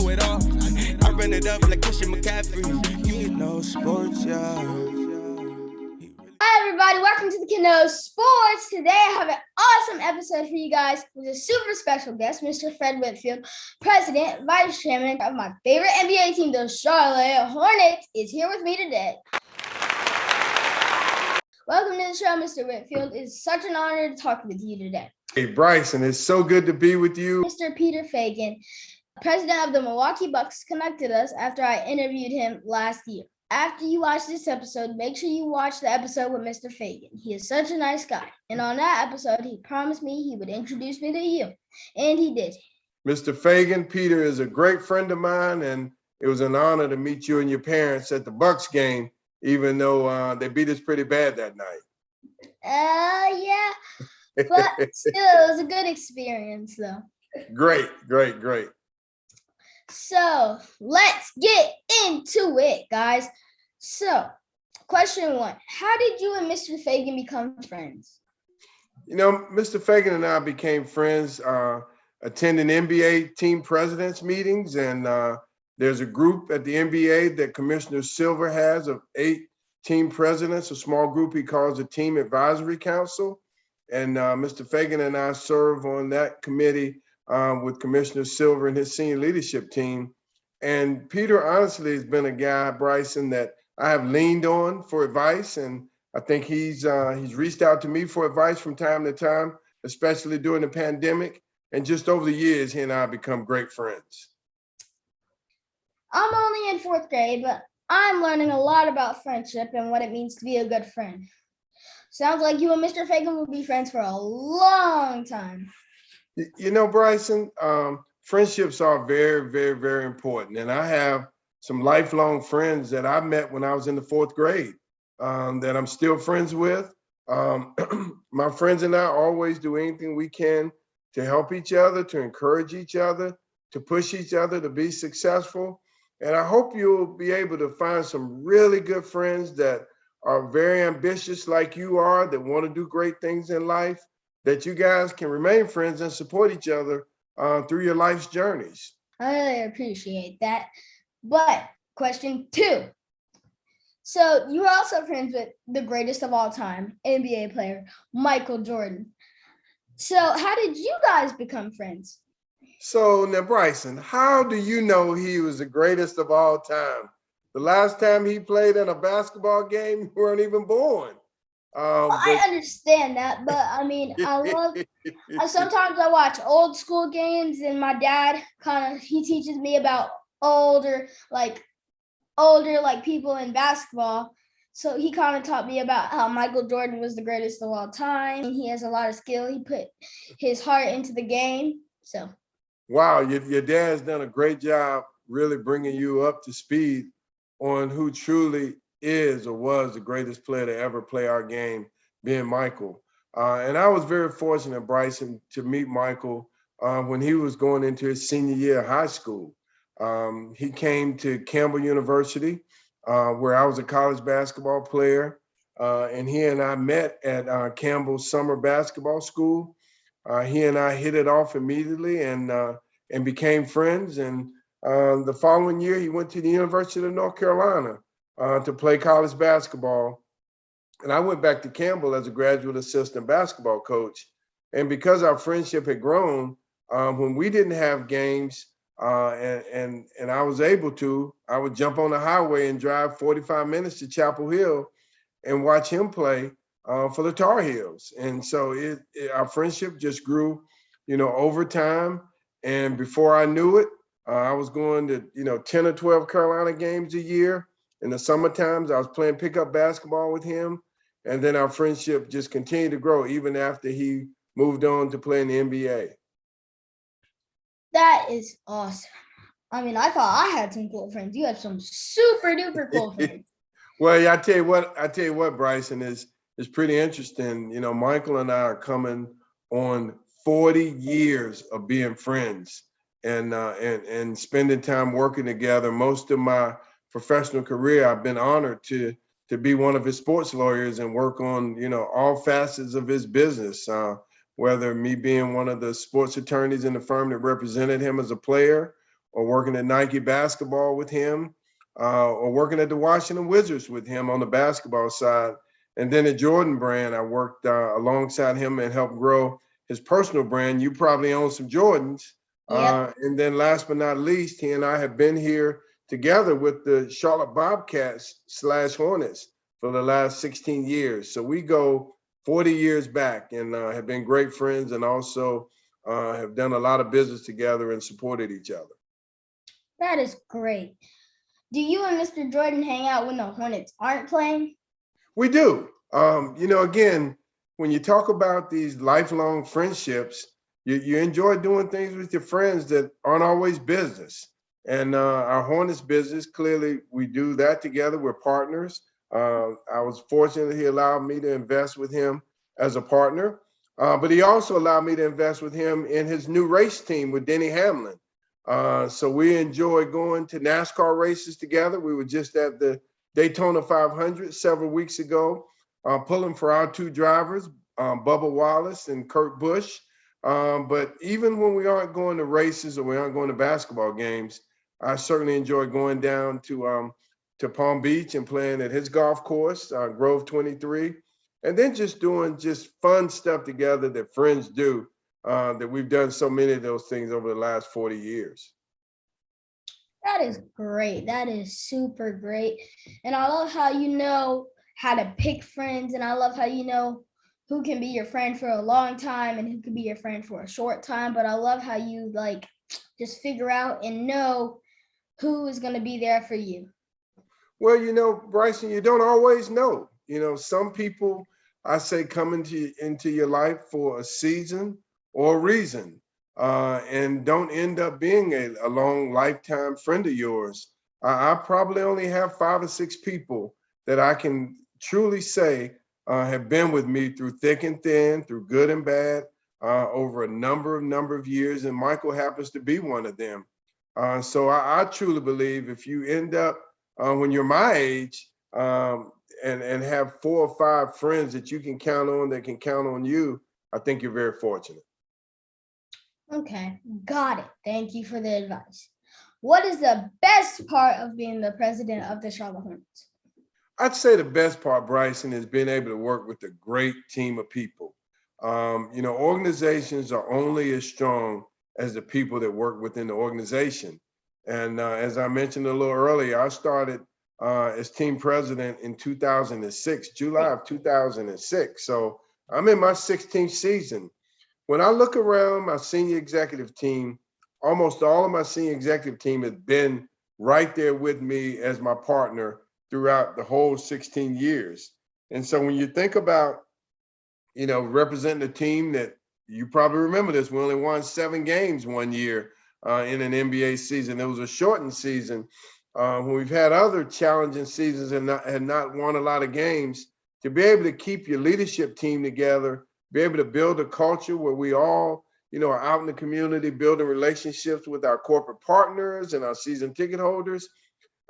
know it all. I run it up like Christian McCaffrey. You know sports, yeah. Hi everybody, welcome to the Kiddo Sports. Today I have an awesome episode for you guys with a super special guest, Mr. Fred Whitfield, President, Vice Chairman of my favorite NBA team, the Charlotte Hornets, is here with me today. Welcome to the show, Mr. Whitfield. It's such an honor to talk with you today. Hey, Bryson, it's so good to be with you. Mr. Peter Feigin, President of the Milwaukee Bucks, connected us after I interviewed him last year. After you watch this episode, make sure you watch the episode with Mr. Fagan. He is such a nice guy. And on that episode, he promised me he would introduce me to you. And he did. Mr. Fagan, Peter is a great friend of mine, and it was an honor to meet you and your parents at the Bucks game, even though they beat us pretty bad that night. Yeah. But still, it was a good experience, though. Great. So let's get into it, guys. So, question one, how did you and Mr. Fagan become friends? You know, Mr. Fagan and I became friends attending NBA team presidents meetings, and there's a group at the NBA that Commissioner Silver has of 8 team presidents, a small group he calls a Team Advisory Council. And Mr. Fagan and I serve on that committee with Commissioner Silver and his senior leadership team. And Peter, honestly, has been a guy, Bryson, that I have leaned on for advice. And I think he's reached out to me for advice from time to time, especially during the pandemic. And just over the years, he and I have become great friends. I'm only in 4th grade, but I'm learning a lot about friendship and what it means to be a good friend. Sounds like you and Mr. Fagan will be friends for a long time. You know, Bryson, friendships are very, very, very important. And I have some lifelong friends that I met when I was in the 4th grade that I'm still friends with. My friends and I always do anything we can to help each other, to encourage each other, to push each other to be successful. And I hope you'll be able to find some really good friends that are very ambitious like you are, that want to do great things in life, that you guys can remain friends and support each other through your life's journeys. I really appreciate that. But question 2. So you're also friends with the greatest of all time, NBA player, Michael Jordan. So how did you guys become friends? So now, Bryson, how do you know he was the greatest of all time? The last time he played in a basketball game, you weren't even born. I understand that, but I mean, sometimes I watch old school games, and my dad he teaches me about older people in basketball. So he kind of taught me about how Michael Jordan was the greatest of all time. And he has a lot of skill. He put his heart into the game. So. Wow, your dad's done a great job really bringing you up to speed on who truly is or was the greatest player to ever play our game, being Michael. And I was very fortunate, Bryson, to meet Michael when he was going into his senior year of high school. He came to Campbell University, where I was a college basketball player, and he and I met at Campbell's summer basketball school. He and I hit it off immediately and became friends. And the following year, he went to the University of North Carolina to play college basketball. And I went back to Campbell as a graduate assistant basketball coach. And because our friendship had grown, when we didn't have games and I was able to, I would jump on the highway and drive 45 minutes to Chapel Hill and watch him play for the Tar Heels. And so our friendship just grew, over time. And before I knew it, I was going to, 10 or 12 Carolina games a year. In the summer times, I was playing pickup basketball with him. And then our friendship just continued to grow even after he moved on to play in the NBA. That is awesome. I mean, I thought I had some cool friends. You have some super duper cool friends. Well, yeah, I tell you what, Bryson, is pretty interesting. Michael and I are coming on 40 years of being friends and spending time working together. Most of my professional career, I've been honored to be one of his sports lawyers and work on, all facets of his business, whether me being one of the sports attorneys in the firm that represented him as a player, or working at Nike basketball with him, or working at the Washington Wizards with him on the basketball side. And then at Jordan Brand, I worked alongside him and helped grow his personal brand. You probably own some Jordans. Yep. And then last but not least, he and I have been here together with the Charlotte Bobcats / Hornets for the last 16 years. So we go 40 years back and have been great friends, and also have done a lot of business together and supported each other. That is great. Do you and Mr. Jordan hang out when the Hornets aren't playing? We do. Again, when you talk about these lifelong friendships, you enjoy doing things with your friends that aren't always business. And our Hornets business, clearly, we do that together. We're partners. I was fortunate that he allowed me to invest with him as a partner, but he also allowed me to invest with him in his new race team with Denny Hamlin. So we enjoy going to NASCAR races together. We were just at the Daytona 500 several weeks ago, pulling for our two drivers, Bubba Wallace and Kurt Busch. But even when we aren't going to races or we aren't going to basketball games, I certainly enjoy going down to Palm Beach and playing at his golf course, Grove 23, and then just doing fun stuff together that friends do, that we've done so many of those things over the last 40 years. That is great. That is super great. And I love how you know how to pick friends, and I love how you know who can be your friend for a long time and who can be your friend for a short time. But I love how you just figure out and know who is going to be there for you. Well, Bryson, you don't always know. Some people, I say, come into your life for a season or a reason, and don't end up being a long lifetime friend of yours. I probably only have 5 or 6 people that I can truly say have been with me through thick and thin, through good and bad, over a number of years, and Michael happens to be one of them. So I truly believe if you end up when you're my age, and have 4 or 5 friends that you can count on that can count on you, I think you're very fortunate. Okay, got it. Thank you for the advice. What is the best part of being the president of the Charlotte Hornets? I'd say the best part, Bryson, is being able to work with a great team of people. Organizations are only as strong as the people that work within the organization. And as I mentioned a little earlier, I started as team president in 2006, July of 2006. So I'm in my 16th season. When I look around my senior executive team, almost all of my senior executive team has been right there with me as my partner throughout the whole 16 years. And so when you think about, representing a team that you probably remember this, we only won 7 games one year in an NBA season. It was a shortened season. When we've had other challenging seasons and not won a lot of games, to be able to keep your leadership team together, be able to build a culture where we all, are out in the community, building relationships with our corporate partners and our season ticket holders.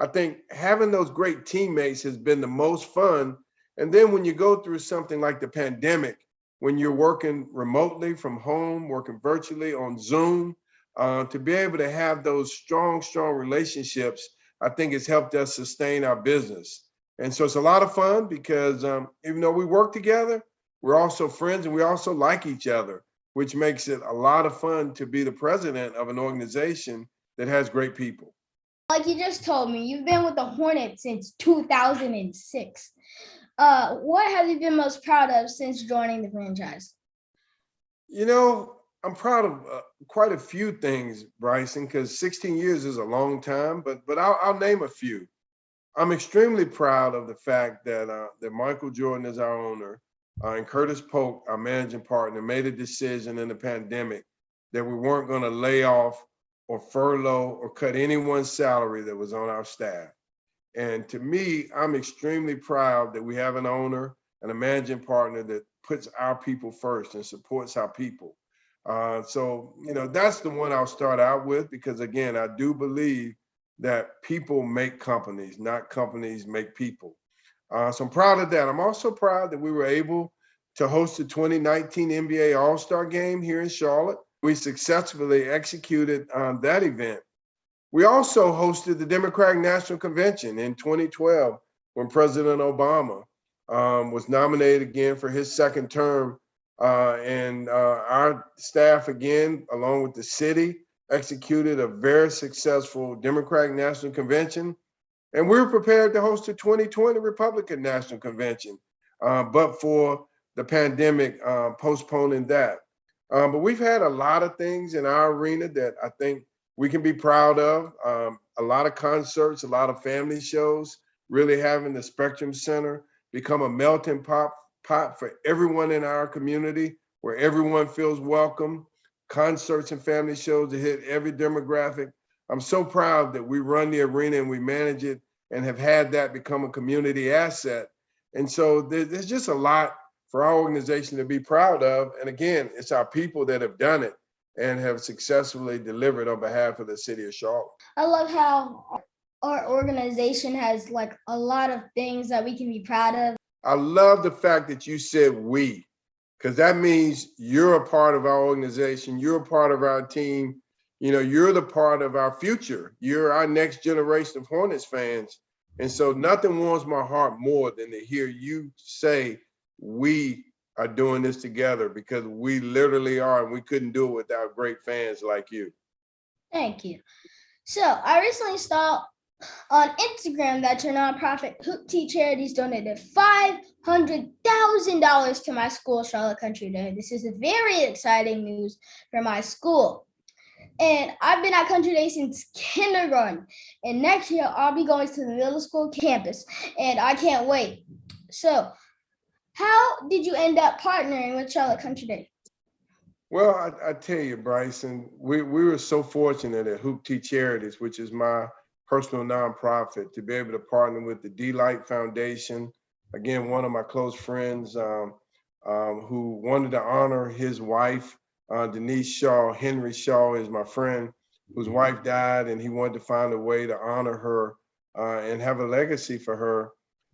I think having those great teammates has been the most fun. And then when you go through something like the pandemic, when you're working remotely from home, working virtually on Zoom, to be able to have those strong relationships, I think it's helped us sustain our business. And so it's a lot of fun because even though we work together, we're also friends and we also like each other, which makes it a lot of fun to be the president of an organization that has great people. Like you just told me, you've been with the Hornets since 2006. What have you been most proud of since joining the franchise? I'm proud of quite a few things, Bryson, because 16 years is a long time, but I'll name a few. I'm extremely proud of the fact that Michael Jordan is our owner, and Curtis Polk, our managing partner, made a decision in the pandemic that we weren't going to lay off or furlough or cut anyone's salary that was on our staff. And to me, I'm extremely proud that we have an owner and a managing partner that puts our people first and supports our people. So that's the one I'll start out with, because again, I do believe that people make companies, not companies make people. So I'm proud of that. I'm also proud that we were able to host the 2019 NBA All-Star Game here in Charlotte. We successfully executed that event. We also hosted the Democratic National Convention in 2012 when President Obama was nominated again for his second term. And our staff, again, along with the city, executed a very successful Democratic National Convention. And we were prepared to host the 2020 Republican National Convention, but for the pandemic postponing that. But we've had a lot of things in our arena that I think we can be proud of. A lot of concerts, a lot of family shows, really having the Spectrum Center become a melting pot for everyone in our community, where everyone feels welcome. Concerts and family shows that hit every demographic. I'm so proud that we run the arena and we manage it and have had that become a community asset. And so there's just a lot for our organization to be proud of. And again, it's our people that have done it and have successfully delivered on behalf of the city of Charlotte. I love how our organization has like a lot of things that we can be proud of. I love the fact that you said we, because that means you're a part of our organization. You're a part of our team. You know, you're the part of our future. You're our next generation of Hornets fans. And so nothing warms my heart more than to hear you say we are doing this together, because we literally are, and we couldn't do it without great fans like you. Thank you. So I recently saw on Instagram that your nonprofit Hoopty Charities donated $500,000 to my school, Charlotte Country Day. This is a very exciting news for my school. And I've been at Country Day since kindergarten. And next year, I'll be going to the middle school campus. And I can't wait. So how did you end up partnering with Charlotte Country Day? Well, I tell you, Bryson, we were so fortunate at Hoopty Charities, which is my personal nonprofit, to be able to partner with the D-Light Foundation. Again, one of my close friends who wanted to honor his wife, Denise Shaw. Henry Shaw is my friend whose wife died, and he wanted to find a way to honor her and have a legacy for her.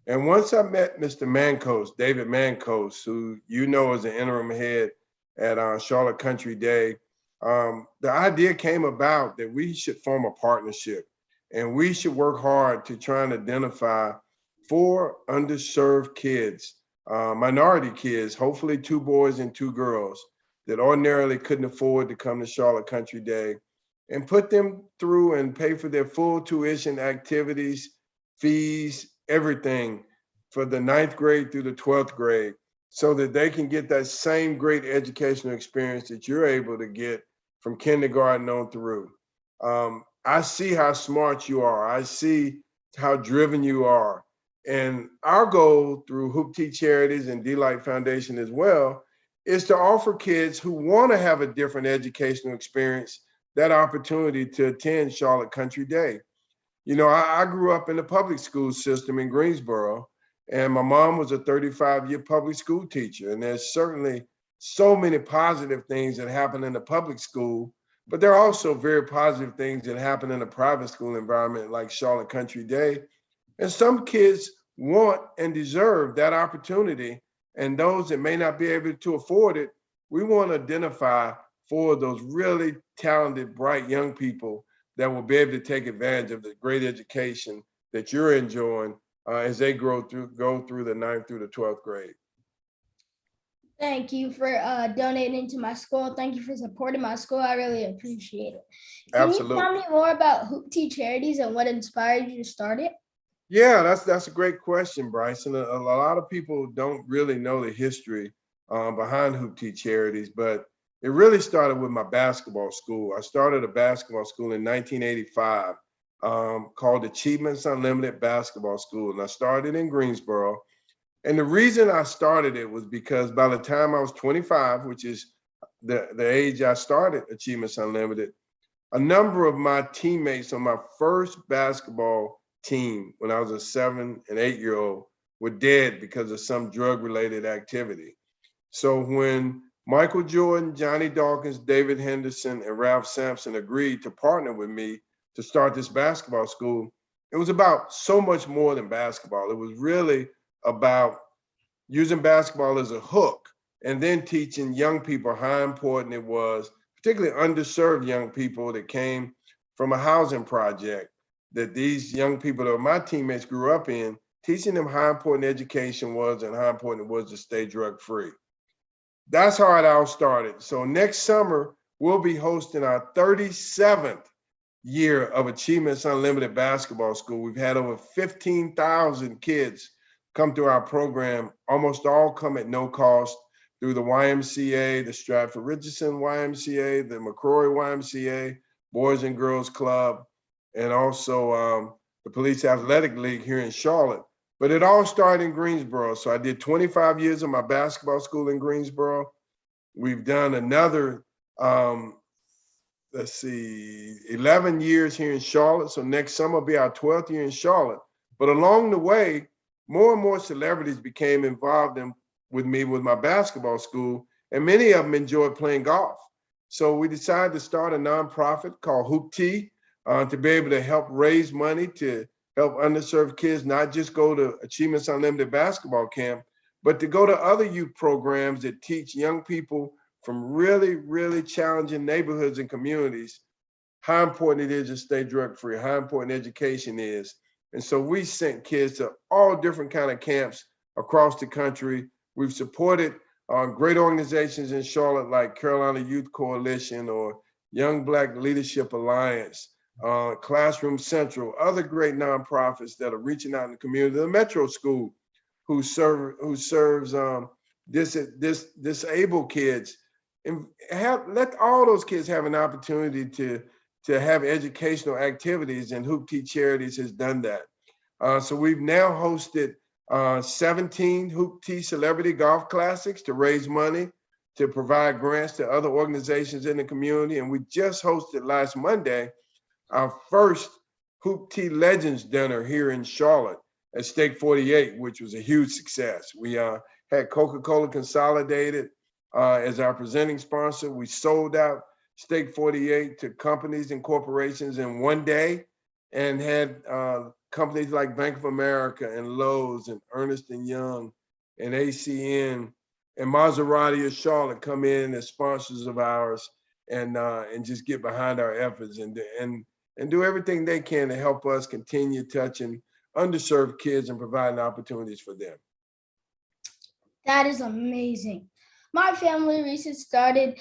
And once I met Mr. Mancos, David Mancos, who you know is the interim head at Charlotte Country Day, the idea came about that we should form a partnership, and we should work hard to try and identify 4 underserved kids, minority kids, hopefully 2 boys and 2 girls, that ordinarily couldn't afford to come to Charlotte Country Day, and put them through and pay for their full tuition, activities, fees, everything for the 9th grade through the 12th grade, so that they can get that same great educational experience that you're able to get from kindergarten on through. I see how smart you are. I see how driven you are. And our goal through Hoopty Charities and D-Light Foundation as well is to offer kids who want to have a different educational experience that opportunity to attend Charlotte Country Day. You know, I grew up in the public school system in Greensboro, and my mom was a 35-year public school teacher. And there's certainly so many positive things that happen in the public school, but there are also very positive things that happen in a private school environment like Charlotte Country Day. And some kids want and deserve that opportunity. And those that may not be able to afford it, we want to identify 4 of those really talented, bright young people that will be able to take advantage of the great education that you're enjoying as they go through the 9th through the 12th grade. Thank you for donating to my school. Thank you for supporting my school. I really appreciate it. Absolutely. Can you tell me more about Hoopty Charities and what inspired you to start it? Yeah, that's a great question, Bryson. A lot of people don't really know the history behind Hoopty Charities, but it really started with my basketball school. I started a basketball school in 1985 called Achievements Unlimited Basketball School, and I started in Greensboro. And the reason I started it was because by the time I was 25, which is the age I started Achievements Unlimited, a number of my teammates on my first basketball team when I was a 7 and 8-year-old were dead because of some drug-related activity. So when Michael Jordan, Johnny Dawkins, David Henderson, and Ralph Sampson agreed to partner with me to start this basketball school, it was about so much more than basketball. It was really about using basketball as a hook and then teaching young people how important it was, particularly underserved young people that came from a housing project that these young people that my teammates grew up in, teaching them how important education was and how important it was to stay drug-free. That's how it all started. So next summer, we'll be hosting our 37th year of Achievements Unlimited Basketball School. We've had over 15,000 kids come through our program, almost all come at no cost through the YMCA, the Stratford Richardson YMCA, the McCrory YMCA, Boys and Girls Club, and also the Police Athletic League here in Charlotte. But it all started in Greensboro. So I did 25 years of my basketball school in Greensboro. We've done another, 11 years here in Charlotte. So next summer will be our 12th year in Charlotte. But along the way, more and more celebrities became involved with me with my basketball school, and many of them enjoyed playing golf. So we decided to start a nonprofit called Hoopty to be able to help raise money to help underserved kids not just go to Achievements Unlimited basketball camp, but to go to other youth programs that teach young people from really, really challenging neighborhoods and communities how important it is to stay drug-free, how important education is. And so we sent kids to all different kind of camps across the country. We've supported great organizations in Charlotte like Carolina Youth Coalition or Young Black Leadership Alliance, Classroom Central, other great nonprofits that are reaching out in the community. The Metro School, who serves disabled kids, and let all those kids have an opportunity to have educational activities, and Hoopty Charities has done that. So we've now hosted 17 Hoopty Celebrity Golf Classics to raise money to provide grants to other organizations in the community. And we just hosted last Monday our first Hoopty Legends Dinner here in Charlotte at Stake 48, which was a huge success. We had Coca-Cola Consolidated as our presenting sponsor. We sold out Stake 48 to companies and corporations in one day, and had companies like Bank of America and Lowe's and Ernest & Young and ACN and Maserati of Charlotte come in as sponsors of ours and just get behind our efforts and do everything they can to help us continue touching underserved kids and providing opportunities for them. That is amazing. My family recently started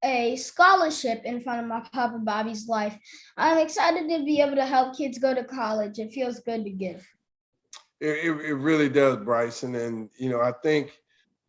a scholarship in front of my Papa Bobby's life. I'm excited to be able to help kids go to college. It feels good to give. It really does, Bryson. And, I think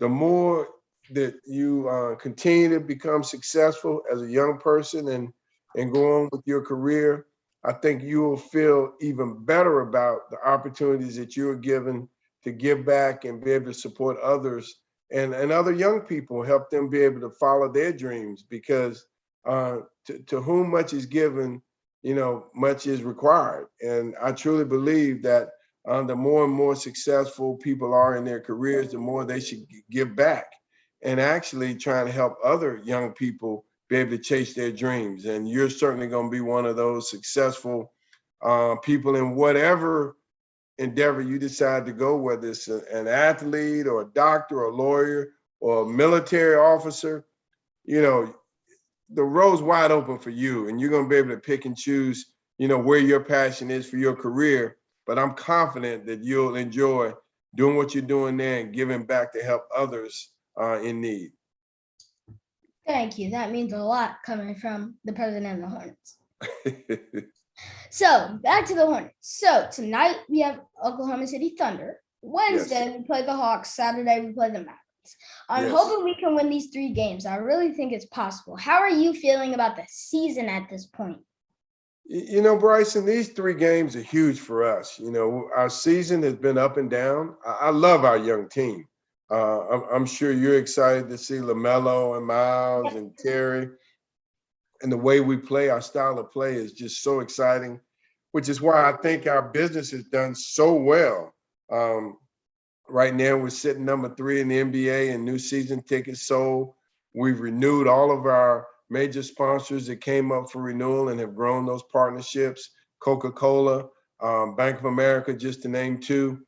the more that you continue to become successful as a young person and go on with your career, I think you will feel even better about the opportunities that you're given to give back and be able to support others and other young people, help them be able to follow their dreams, because to whom much is given, much is required. And I truly believe that the more and more successful people are in their careers, the more they should give back and actually trying to help other young people be able to chase their dreams. And you're certainly going to be one of those successful people in whatever endeavor you decide to go, whether it's an athlete or a doctor or a lawyer or a military officer. The road's wide open for you, and you're going to be able to pick and choose, where your passion is for your career. But I'm confident that you'll enjoy doing what you're doing there and giving back to help others in need. Thank you. That means a lot coming from the president of the Hornets. So back to the Hornets. So tonight we have Oklahoma City Thunder. Wednesday we play the Hawks. Saturday we play the Mavericks. I'm hoping we can win these 3 games. I really think it's possible. How are you feeling about the season at this point? Bryson, these 3 games are huge for us. Our season has been up and down. I love our young team. I'm sure you're excited to see LaMelo and Miles and Terry. And the way we play, our style of play is just so exciting, which is why I think our business has done so well. Right now, we're sitting number 3 in the NBA in new season tickets sold. We've renewed all of our major sponsors that came up for renewal and have grown those partnerships, Coca-Cola, Bank of America, just to name 2.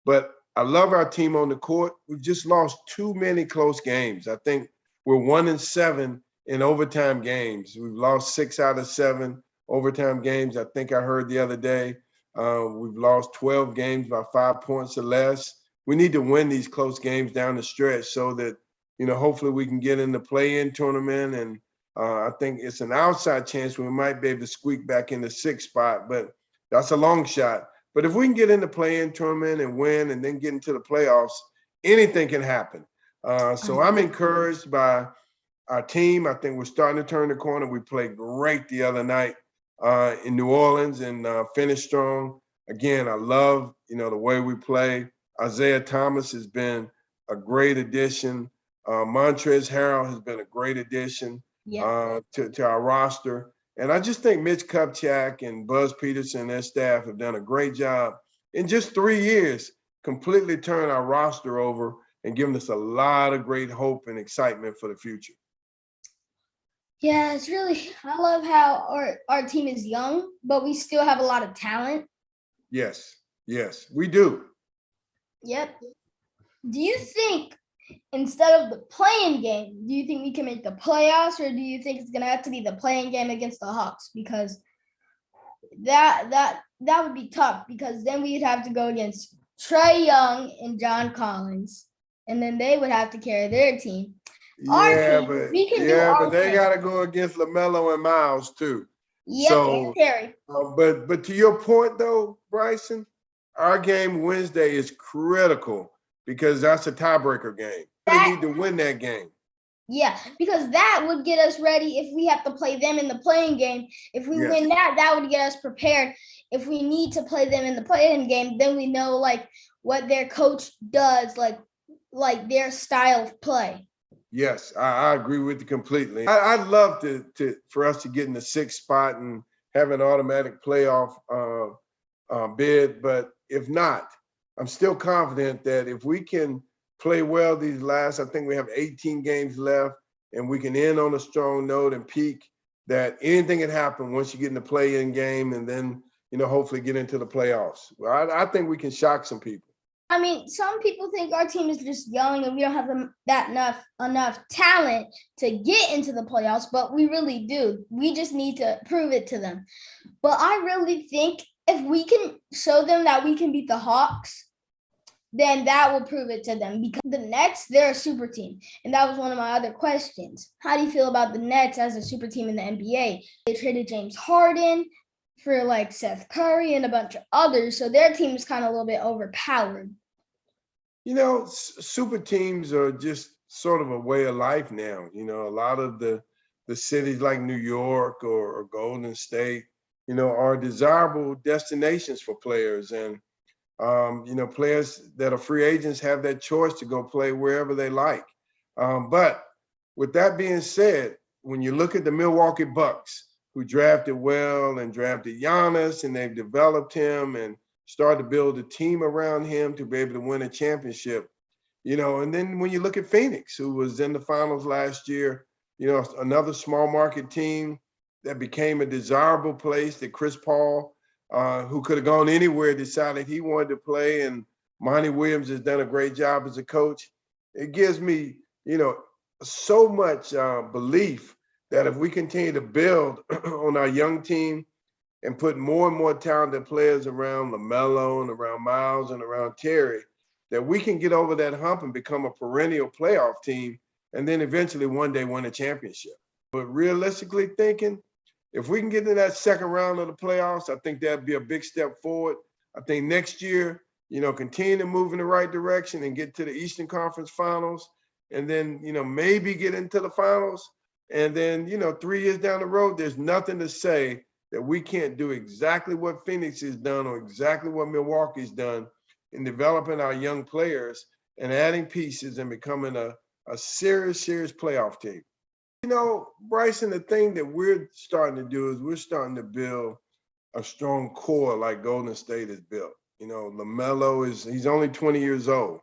But I love our team on the court. We've just lost too many close games. I think we're 1-7 in overtime games. We've lost 6 out of 7 overtime games. I think I heard the other day we've lost 12 games by 5 points or less. We need to win these close games down the stretch so that, hopefully we can get in the play-in tournament. And I think it's an outside chance we might be able to squeak back in the 6th spot, but that's a long shot. But if we can get in the play-in tournament and win and then get into the playoffs, anything can happen. So I'm encouraged by our team. I think we're starting to turn the corner. We played great the other night in New Orleans and finished strong. Again, I love, the way we play. Isaiah Thomas has been a great addition. Montrezl Harrell has been a great addition to our roster. And I just think Mitch Kupchak and Buzz Peterson and their staff have done a great job in just 3 years, completely turn our roster over and giving us a lot of great hope and excitement for the future. Yeah, it's really, I love how our team is young, but we still have a lot of talent. Yes, we do. Yep. Do you think instead of the playing game, do you think we can make the playoffs, or do you think it's going to have to be the playing game against the Hawks? Because that would be tough, because then we'd have to go against Trae Young and John Collins, and then they would have to carry their team. But they got to go against LaMelo and Miles too. Yep, so, and Terry. But to your point though, Bryson, our game Wednesday is critical because that's a tiebreaker game. We need to win that game. Yeah, because that would get us ready if we have to play them in the playing game. If we win that would get us prepared. If we need to play them in the playing game, then we know like what their coach does, like their style of play. Yes, I agree with you completely. I'd love for us to get in the 6th spot and have an automatic playoff bid, but if not, I'm still confident that if we can play well these last, I think we have 18 games left, and we can end on a strong note and peak, that anything can happen once you get in the play-in game and then, hopefully get into the playoffs. Well, I think we can shock some people. I mean, some people think our team is just young and we don't have enough talent to get into the playoffs, but we really do. We just need to prove it to them. But I really think if we can show them that we can beat the Hawks, then that will prove it to them, because the Nets, they're a super team. And that was one of my other questions. How do you feel about the Nets as a super team in the NBA? They traded James Harden for like Seth Curry and a bunch of others. So their team is kind of a little bit overpowered. Super teams are just sort of a way of life now. A lot of the cities like New York or Golden State, are desirable destinations for players. And, players that are free agents have that choice to go play wherever they like. But with that being said, when you look at the Milwaukee Bucks, who drafted well and drafted Giannis, and they've developed him and started to build a team around him to be able to win a championship, and then when you look at Phoenix, who was in the finals last year, another small market team that became a desirable place that Chris Paul, who could have gone anywhere, decided he wanted to play, and Monty Williams has done a great job as a coach. It gives me, so much belief that if we continue to build on our young team and put more and more talented players around LaMelo and around Miles and around Terry, that we can get over that hump and become a perennial playoff team, and then eventually one day win a championship. But realistically thinking, if we can get to that second round of the playoffs, I think that'd be a big step forward. I think next year, continue to move in the right direction and get to the Eastern Conference Finals, and then, maybe get into the finals. And then, 3 years down the road, there's nothing to say that we can't do exactly what Phoenix has done or exactly what Milwaukee's done in developing our young players and adding pieces and becoming a serious playoff team. Bryson, the thing that we're starting to do is we're starting to build a strong core like Golden State has built. LaMelo he's only 20 years old,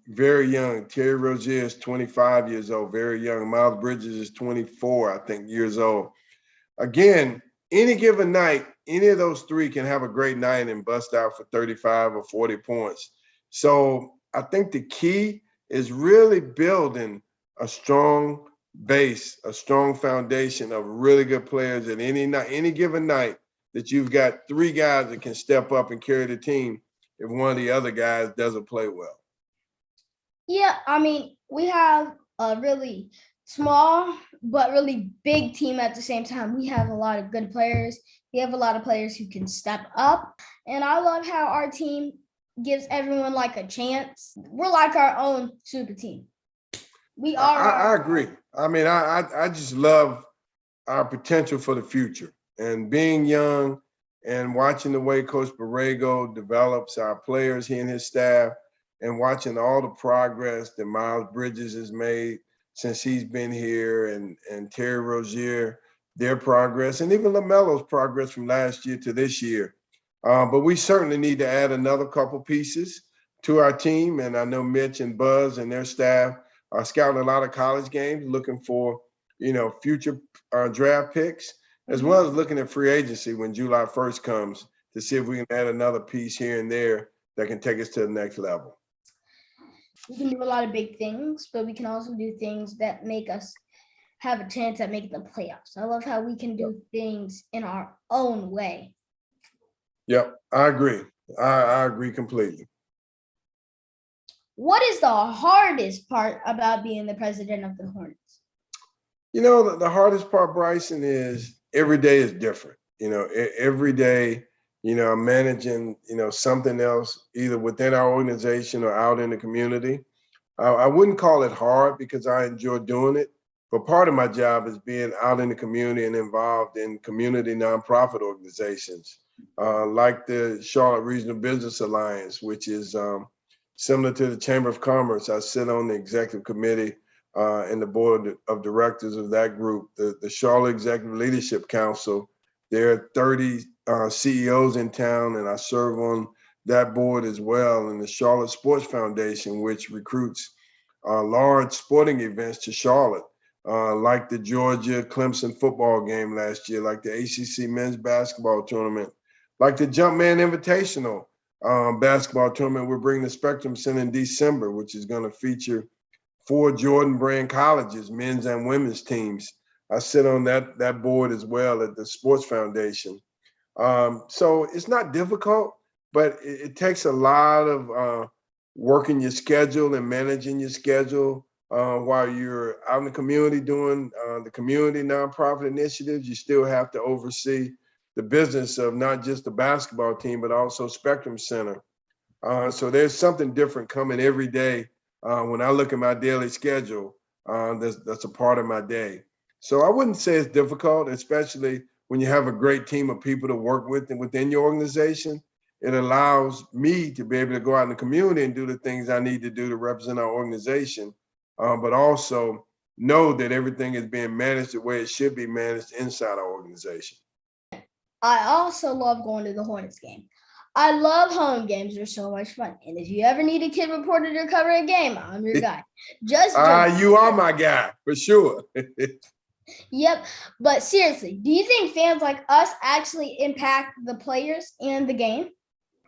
very young. Terry Rozier is 25 years old, very young. Miles Bridges is 24, I think, years old. Again, any given night, any of those three can have a great night and bust out for 35 or 40 points. So I think the key is really building a strong base, a strong foundation of really good players at any night, any given night, that you've got three guys that can step up and carry the team if one of the other guys doesn't play well. Yeah, I mean, we have a really small but really big team at the same time. We have a lot of good players. We have a lot of players who can step up. And I love how our team gives everyone like a chance. We're like our own super team. We are. I agree. I mean, I just love our potential for the future. And being young and watching the way Coach Borrego develops our players, he and his staff, and watching all the progress that Miles Bridges has made since he's been here, and Terry Rozier, their progress, and even LaMelo's progress from last year to this year. But we certainly need to add another couple pieces to our team. And I know Mitch and Buzz and their staff are scouting a lot of college games, looking for, future draft picks, as well as looking at free agency when July 1st comes to see if we can add another piece here and there that can take us to the next level. We can do a lot of big things, but we can also do things that make us have a chance at making the playoffs. I love how we can do things in our own way. Yep, I agree. I agree completely. What is the hardest part about being the president of the Hornets? The hardest part, Bryson, is every day is different. Every day, I'm managing, something else either within our organization or out in the community. I wouldn't call it hard because I enjoy doing it, but part of my job is being out in the community and involved in community nonprofit organizations like the Charlotte Regional Business Alliance, which is similar to the Chamber of Commerce. I sit on the executive committee and the board of directors of that group. The Charlotte Executive Leadership Council, there are 30 CEOs in town, and I serve on that board as well. And the Charlotte Sports Foundation, which recruits large sporting events to Charlotte, like the Georgia Clemson football game last year, like the ACC men's basketball tournament, like the Jumpman Invitational basketball tournament we're bringing to Spectrum Center in December, which is going to feature 4 Jordan brand colleges, men's and women's teams. I sit on that board as well at the Sports Foundation. So it's not difficult, but it takes a lot of working your schedule and managing your schedule while you're out in the community doing the community nonprofit initiatives. You still have to oversee the business of not just the basketball team, but also Spectrum Center. So there's something different coming every day. When I look at my daily schedule, that's a part of my day. So I wouldn't say it's difficult, especially when you have a great team of people to work with and within your organization. It allows me to be able to go out in the community and do the things I need to do to represent our organization, but also know that everything is being managed the way it should be managed inside our organization. I also love going to the Hornets game. I love home games. They're so much fun. And if you ever need a kid reporter to cover a game, I'm your guy. You are my guy, for sure. Yep. But seriously, do you think fans like us actually impact the players and the game?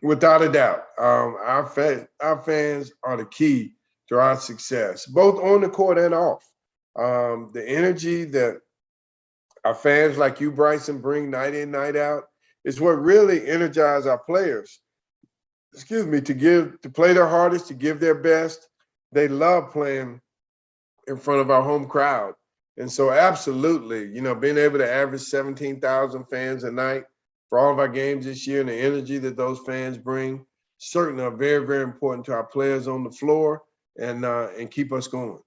Without a doubt. Our fans are the key to our success, both on the court and off. The energy that our fans like you, Bryson, bring night in, night out is what really energizes our players. To play their hardest, to give their best. They love playing in front of our home crowd. And so absolutely, being able to average 17,000 fans a night for all of our games this year and the energy that those fans bring certainly are very, very important to our players on the floor and keep us going.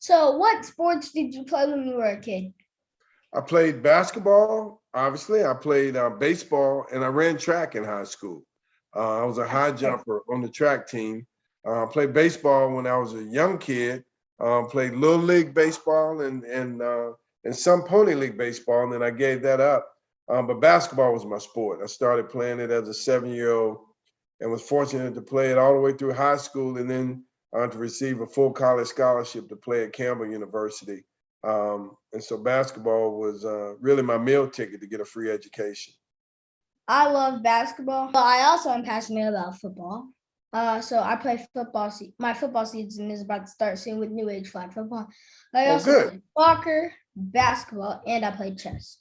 So what sports did you play when you were a kid? I played basketball, obviously. I played baseball, and I ran track in high school. I was a high jumper on the track team. I played baseball when I was a young kid. Played Little League baseball and some Pony League baseball, and then I gave that up. But basketball was my sport. I started playing it as a 7-year-old and was fortunate to play it all the way through high school and then to receive a full college scholarship to play at Campbell University. And so basketball was really my meal ticket to get a free education. I love basketball, but I also am passionate about football. So I play football. My football season is about to start soon with New Age flag football. I Oh, also good. play soccer, basketball, and I play chess.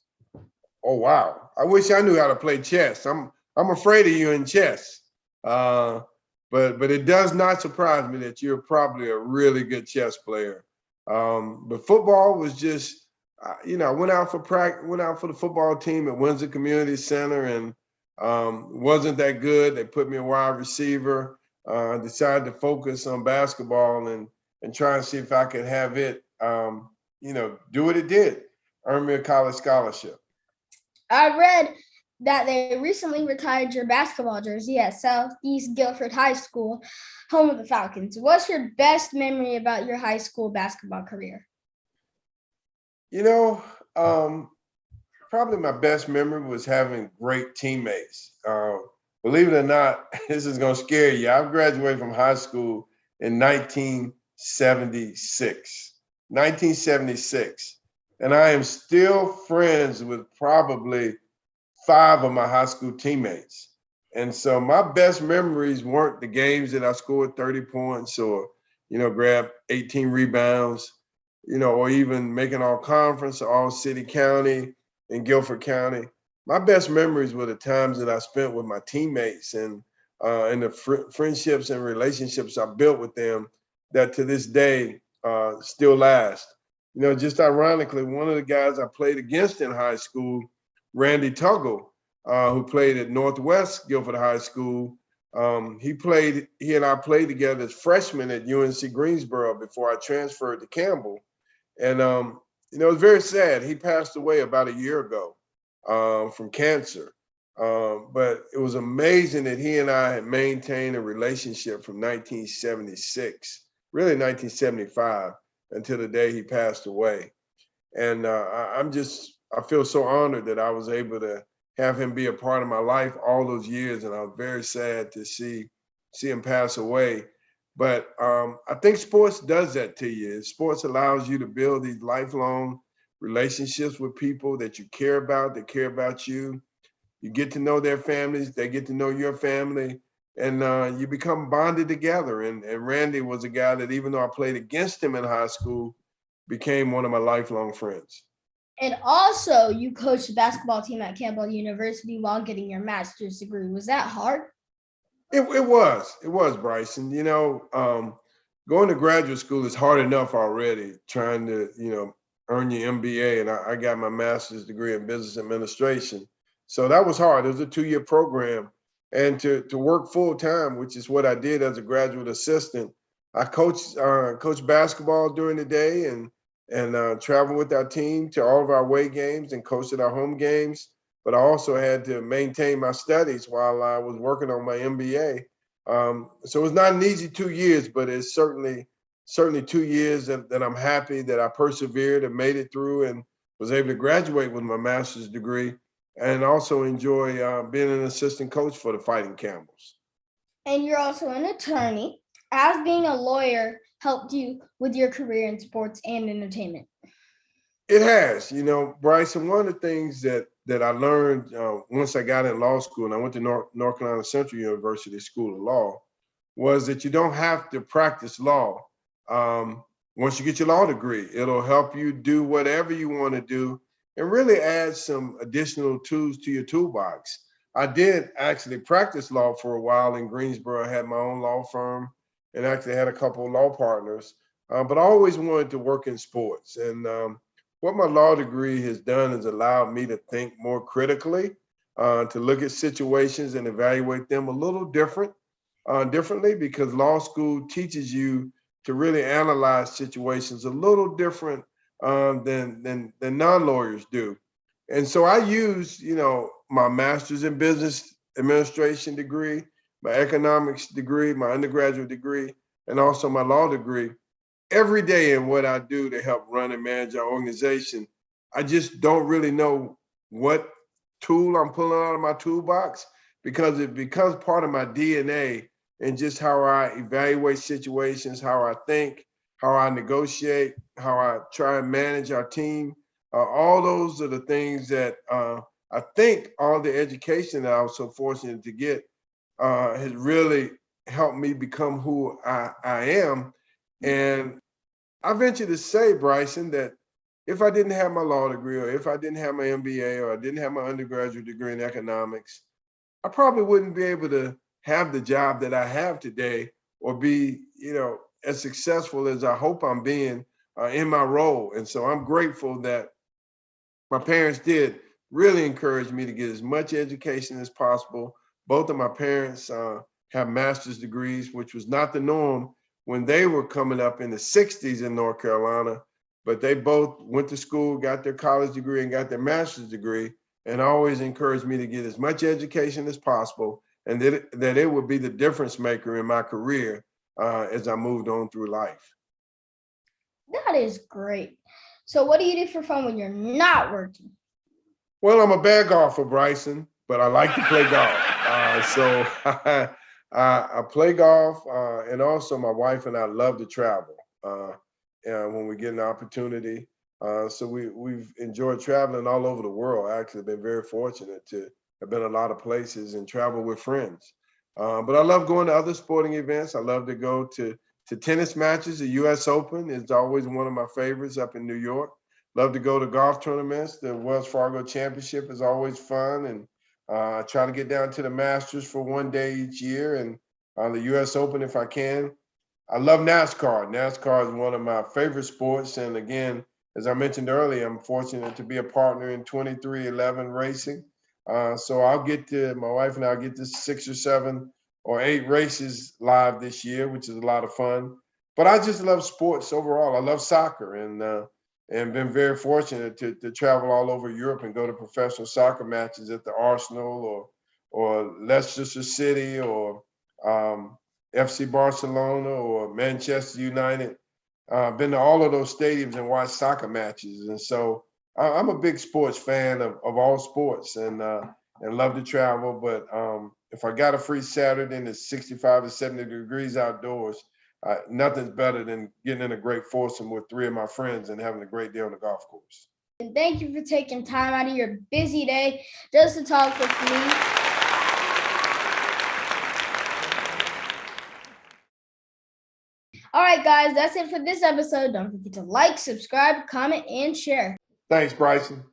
Oh, wow. I wish I knew how to play chess. I'm afraid of you in chess. But it does not surprise me that you're probably a really good chess player. But football was just, I went out for practice, went out for the football team at Windsor Community Center, and wasn't that good. They put me a wide receiver. Decided to focus on basketball and try and see if I could have it, do what it did, earn me a college scholarship. I read that they recently retired your basketball jersey at Southeast Guilford High School, home of the Falcons. What's your best memory about your high school basketball career? Probably my best memory was having great teammates. Believe it or not, this is going to scare you. I graduated from high school in 1976. 1976. And I am still friends with probably 5 of my high school teammates. And so my best memories weren't the games that I scored 30 points or, grabbed 18 rebounds, or even making all conference, all city, county, in Guilford County. My best memories were the times that I spent with my teammates and the friendships and relationships I built with them that to this day still last. Just ironically, one of the guys I played against in high school, Randy Tuggle, who played at Northwest Guilford High School, he and I played together as freshmen at UNC Greensboro before I transferred to Campbell. And it was very sad. He passed away about a year ago from cancer. But it was amazing that he and I had maintained a relationship from 1976, really 1975, until the day he passed away. And I feel so honored that I was able to have him be a part of my life all those years. And I was very sad to see him pass away. But I think sports does that to you. Sports allows you to build these lifelong relationships with people that you care about, that care about you. You get to know their families, they get to know your family, and you become bonded together. And Randy was a guy that, even though I played against him in high school, became one of my lifelong friends. And also, you coached the basketball team at Campbell University while getting your master's degree. Was that hard? It was, Bryson. Going to graduate school is hard enough already, trying to, earn your MBA. And I got my master's degree in business administration. So that was hard. It was a 2-year program. And to work full time, which is what I did as a graduate assistant, I coached basketball during the day and traveled with our team to all of our away games and coached at our home games. But I also had to maintain my studies while I was working on my MBA. So it was not an easy 2 years, but it's certainly 2 years that I'm happy that I persevered and made it through and was able to graduate with my master's degree and also enjoy being an assistant coach for the Fighting Camels. And you're also an attorney. Has being a lawyer helped you with your career in sports and entertainment? It has, Bryson, one of the things that I learned once I got in law school and I went to North Carolina Central University School of Law was that you don't have to practice law. Once you get your law degree, it'll help you do whatever you want to do and really add some additional tools to your toolbox. I did actually practice law for a while in Greensboro. I had my own law firm and actually had a couple of law partners, but I always wanted to work in sports. And what my law degree has done is allowed me to think more critically, to look at situations and evaluate them a little differently, because law school teaches you to really analyze situations a little different than non-lawyers do. And so I use, my master's in business administration degree, my economics degree, my undergraduate degree, and also my law degree every day in what I do to help run and manage our organization. I just don't really know what tool I'm pulling out of my toolbox because it becomes part of my DNA and just how I evaluate situations, how I think, how I negotiate, how I try and manage our team. All those are the things that I think all the education that I was so fortunate to get has really helped me become who I am. And I venture to say, Bryson, that if I didn't have my law degree, or if I didn't have my MBA, or I didn't have my undergraduate degree in economics, I probably wouldn't be able to have the job that I have today, or be, as successful as I hope I'm being in my role. And so I'm grateful that my parents did really encourage me to get as much education as possible. Both of my parents have master's degrees, which was not the norm when they were coming up in the 60s in North Carolina. But they both went to school, got their college degree, and got their master's degree, and always encouraged me to get as much education as possible, and that it would be the difference maker in my career as I moved on through life. That is great. So what do you do for fun when you're not working? Well, I'm a bad golfer, Bryson, but I like to play golf. So I play golf, and also my wife and I love to travel when we get an opportunity. So we've enjoyed traveling all over the world. Actually, been very fortunate to have been a lot of places and travel with friends. But I love going to other sporting events. I love to go to tennis matches. The U.S. Open is always one of my favorites up in New York. Love to go to golf tournaments. The Wells Fargo Championship is always fun, and I try to get down to the Masters for one day each year, and the U.S. Open if I can. I love NASCAR. NASCAR is one of my favorite sports, and again, as I mentioned earlier, I'm fortunate to be a partner in 2311 Racing. So my wife and I'll get to 6 or 7 or 8 races live this year, which is a lot of fun. But I just love sports overall. I love soccer, and been very fortunate to travel all over Europe and go to professional soccer matches at the Arsenal or Leicester City or FC Barcelona or Manchester United. Been to all of those stadiums and watched soccer matches, and so I'm a big sports fan of all sports, and love to travel. But if I got a free Saturday and it's 65 to 70 degrees outdoors, nothing's better than getting in a great foursome with 3 of my friends and having a great day on the golf course. And thank you for taking time out of your busy day just to talk with me. All right, guys, that's it for this episode. Don't forget to like, subscribe, comment, and share. Thanks, Bryson.